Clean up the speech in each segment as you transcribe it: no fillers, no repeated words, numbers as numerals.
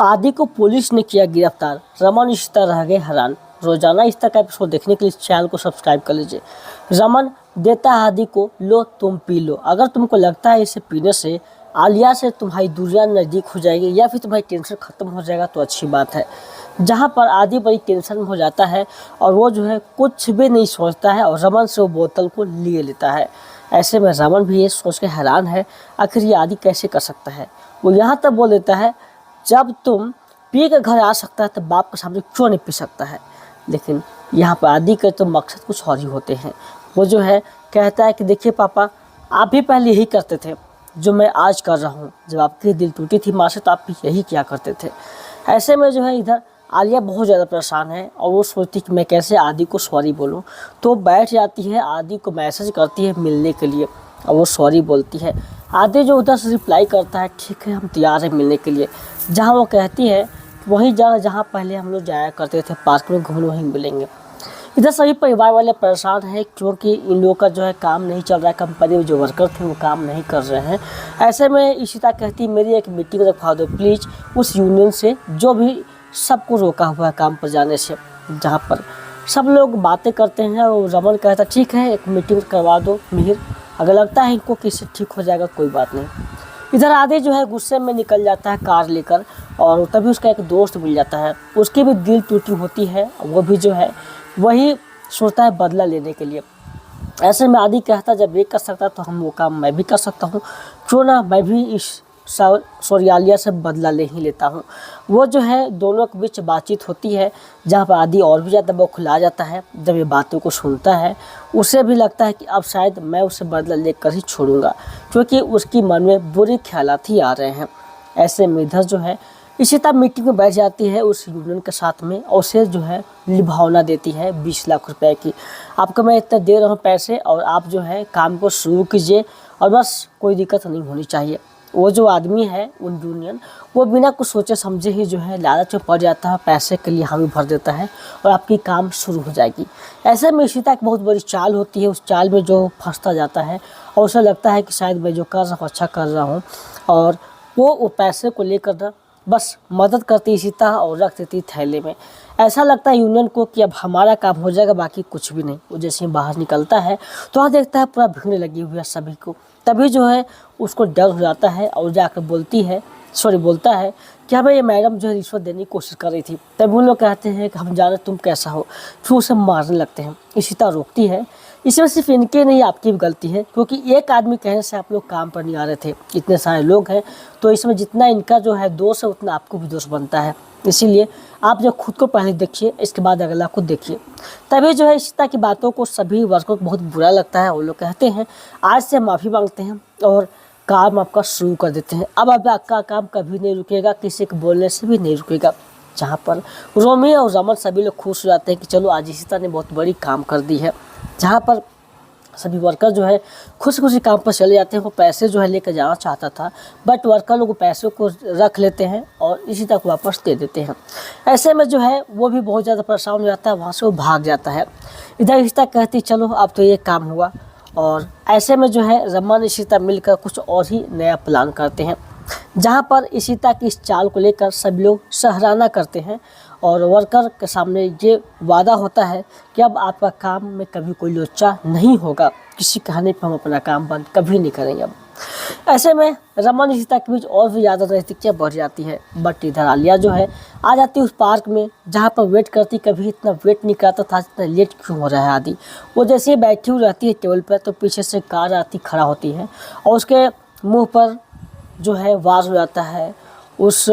आदि को पुलिस ने किया गिरफ्तार, रमन इशिता रह गए हैरान। रोजाना इस तरह का एपिसोड देखने के लिए चैनल को सब्सक्राइब कर लीजिए। रमन देता है आदि को, लो तुम पी लो। अगर तुमको लगता है इसे पीने से आलिया से तुम्हारी दूरियां नज़दीक हो जाएगी या फिर तुम्हारी टेंशन ख़त्म हो जाएगा तो अच्छी बात है। जहाँ पर आदि बड़ी टेंशन में हो जाता है और वो जो है कुछ भी नहीं सोचता है और रमन से वो बोतल को लिए लेता है। ऐसे में रमन भी ये सोच के हैरान है, आखिर ये आदि कैसे कर सकता है। वो यहाँ तक बोल देता है, जब तुम पी के घर आ सकता है तो बाप के सामने क्यों नहीं पी सकता है। लेकिन यहाँ पर आदि के तो मकसद कुछ और ही होते हैं। वो जो है कहता है कि देखिए पापा, आप भी पहले यही करते थे जो मैं आज कर रहा हूँ। जब आपकी दिल टूटी थी माँ से तो आप भी यही किया करते थे। ऐसे में जो है इधर आलिया बहुत ज़्यादा परेशान है और वो सोचती कि मैं कैसे आदि को सॉरी बोलूँ। तो बैठ जाती है, आदि को मैसेज करती है मिलने के लिए और वो सॉरी बोलती है। आदि जो उधर से रिप्लाई करता है, ठीक है हम तैयार हैं मिलने के लिए। जहाँ वो कहती है वही जगह जहाँ पहले हम लोग जाया करते थे, पार्क में घूमने, वहीं मिलेंगे। इधर सभी परिवार वाले परेशान हैं क्योंकि इन लोगों का जो है काम नहीं चल रहा है, कंपनी में जो वर्कर थे वो काम नहीं कर रहे हैं। ऐसे में इशिता कहती मेरी एक मीटिंग रखवा दो प्लीज़ उस यूनियन से जो भी सबको रोका हुआ है काम पर जाने से। जहाँ पर सब लोग बातें करते हैं और रमन कहता ठीक है एक मीटिंग करवा दो मिहिर, अगर लगता है इनको कि इससे ठीक हो जाएगा कोई बात नहीं। इधर आदि जो है गुस्से में निकल जाता है कार लेकर और तभी उसका एक दोस्त मिल जाता है, उसकी भी दिल टूटी होती है। वो भी जो है वही सोचता है बदला लेने के लिए। ऐसे में आदि कहता जब ये कर सकता तो हम वो काम मैं भी कर सकता हूँ, क्यों ना मैं भी इस आलिया से बदला ले ही लेता हूँ। वो जो है दोनों के बीच बातचीत होती है जहाँ पर आदि और भी ज़्यादा बौखला जाता है। जब ये बातों को सुनता है उसे भी लगता है कि अब शायद मैं उसे बदला लेकर ही छोड़ूंगा, क्योंकि उसकी मन में बुरे ख्यालात ही आ रहे हैं। ऐसे में इधर जो है इशिता मीटिंग में बैठ जाती है उस यूनियन के साथ में और उसे जो है निभावना देती है 20 लाख रुपए की। आपको मैं इतना दे रहा हूँ पैसे और आप जो है काम को शुरू कीजिए और बस कोई दिक्कत नहीं होनी चाहिए। वो जो आदमी है उन यूनियन वो बिना कुछ सोचे समझे ही जो है लालच में पड़ जाता है, पैसे के लिए हामी भर देता है और आपकी काम शुरू हो जाएगी। ऐसे में इशिता एक बहुत बड़ी चाल होती है, उस चाल में जो फंसता जाता है और उसे लगता है कि शायद मैं जो कर रहा हूँ अच्छा कर रहा हूँ और वो पैसे को लेकर बस मदद करती इशिता और रख देती थैले में। ऐसा लगता है यूनियन को कि अब हमारा काम हो जाएगा, बाकी कुछ भी नहीं। वो जैसे ही बाहर निकलता है तो वहाँ देखता है पूरा भीड़ लगी हुई है सभी को। तभी जो है उसको डर हो जाता है और जाकर बोलता है कि हमें ये मैडम जो है रिश्वत देने की कोशिश कर रही थी। तभी उन लोग कहते हैं कि हम जाने तुम कैसा हो, फिर उसे मारने लगते हैं। इशिता रोकती है, इसमें सिर्फ इनके नहीं आपकी भी गलती है, क्योंकि एक आदमी कहने से आप लोग काम पर नहीं आ रहे थे, इतने सारे लोग हैं तो इसमें जितना इनका जो है दोष है उतना आपको भी दोष बनता है। इसीलिए आप जो खुद को पहले देखिए, इसके बाद अगला को देखिए। तभी जो है इशिता की बातों को सभी वर्करों को बहुत बुरा लगता है। वो लोग कहते हैं आज से माफ़ी मांगते हैं और काम आपका शुरू कर देते हैं। अब आपका काम कभी नहीं रुकेगा, किसी के बोलने से भी नहीं रुकेगा। जहाँ पर रोमी और रमन सभी लोग खुश हो जाते हैं कि चलो आज इशिता ने बहुत बड़ी काम कर दी है। जहाँ पर सभी वर्कर जो है खुशी खुशी काम पर चले जाते हैं। वो पैसे जो है लेकर जाना चाहता था बट वर्कर लोग पैसों को रख लेते हैं और इशिता को वापस दे देते हैं। ऐसे में जो है वो भी बहुत ज़्यादा परेशान हो जाता है, वहाँ से वो भाग जाता है। इधर इशिता कहती चलो अब तो ये काम हुआ और ऐसे में जो है रमन इशिता मिलकर कुछ और ही नया प्लान करते हैं। जहाँ पर इशिता की इस चाल को लेकर सभी लोग सराहना करते हैं और वर्कर के सामने ये वादा होता है कि अब आपका काम में कभी कोई लोचा नहीं होगा, किसी कहने पर हम अपना काम बंद कभी नहीं करेंगे अब। ऐसे में रमन इशिता के बीच और भी ज़्यादा नज़दीकियाँ बढ़ जाती है। बट इधर आलिया जो है आ जाती है उस पार्क में जहाँ पर वेट करती, कभी इतना वेट नहीं करता था इतना लेट क्यों हो रहा है आदि। वो जैसे ही बैठी हुई रहती है टेबल पर तो पीछे से कार आती खड़ा होती है और उसके मुँह पर जो है वार हो जाता है उस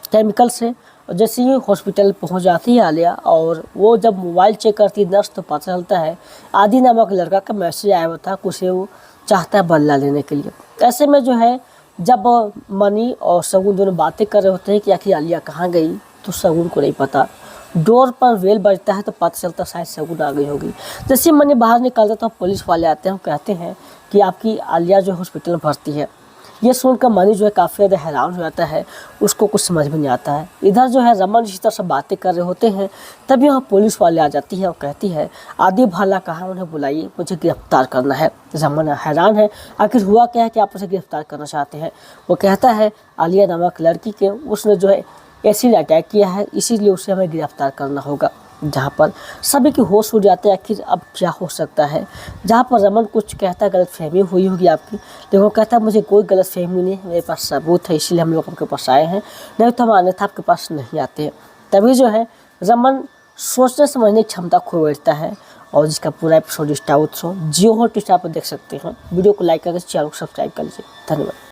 केमिकल से। और जैसे ही हॉस्पिटल पहुंच जाती है आलिया और वो जब मोबाइल चेक करती है नर्स तो पता चलता है आदि नामक लड़का का मैसेज आया हुआ था, उसे वो चाहता है बदला लेने के लिए। ऐसे में जो है जब मनी और सगुन दोनों बातें कर रहे होते हैं कि आखिर आलिया कहाँ गई तो सगुन को नहीं पता। डोर पर बेल बजता है तो पता चलता शायद सगुन आ गई होगी। जैसे मनी बाहर निकलता तो पुलिस वाले आते हैं, कहते हैं कि आपकी आलिया जो हॉस्पिटल में भर्ती है। ये सुनकर मनी जो है काफ़ी ज़्यादा हैरान हो जाता है, उसको कुछ समझ में नहीं आता है। इधर जो है रमन इसी तरह से बातें कर रहे होते हैं तभी यहाँ पुलिस वाले आ जाती है और कहती है आदि भाला कहाँ, उन्हें बुलाइए, मुझे गिरफ्तार करना है। रमन हैरान है, आखिर हुआ क्या है कि आप उसे गिरफ्तार करना चाहते हैं। वो कहता है आलिया नामक लड़की के उसने जो है एसिड अटैक किया है, इसीलिए उसे हमें गिरफ्तार करना होगा। जहाँ पर सभी की होश उड़ जाते हैं, आखिर अब क्या हो सकता है। जहाँ पर रमन कुछ कहता है, गलतफहमी हुई होगी आपकी, देखो कहता है मुझे कोई गलतफहमी नहीं है, मेरे पास सबूत है, इसीलिए हम लोग आपके पास आए हैं, नहीं तो हम अन्यथा आपके पास नहीं आते हैं। तभी जो है रमन सोचने समझने की क्षमता खो बैठता है और जिसका पूरा एपिसोड स्टार उत्सव जियो हॉटस्टार पर देख सकते हैं। वीडियो को लाइक करके चैनल को सब्सक्राइब कर लीजिए। धन्यवाद।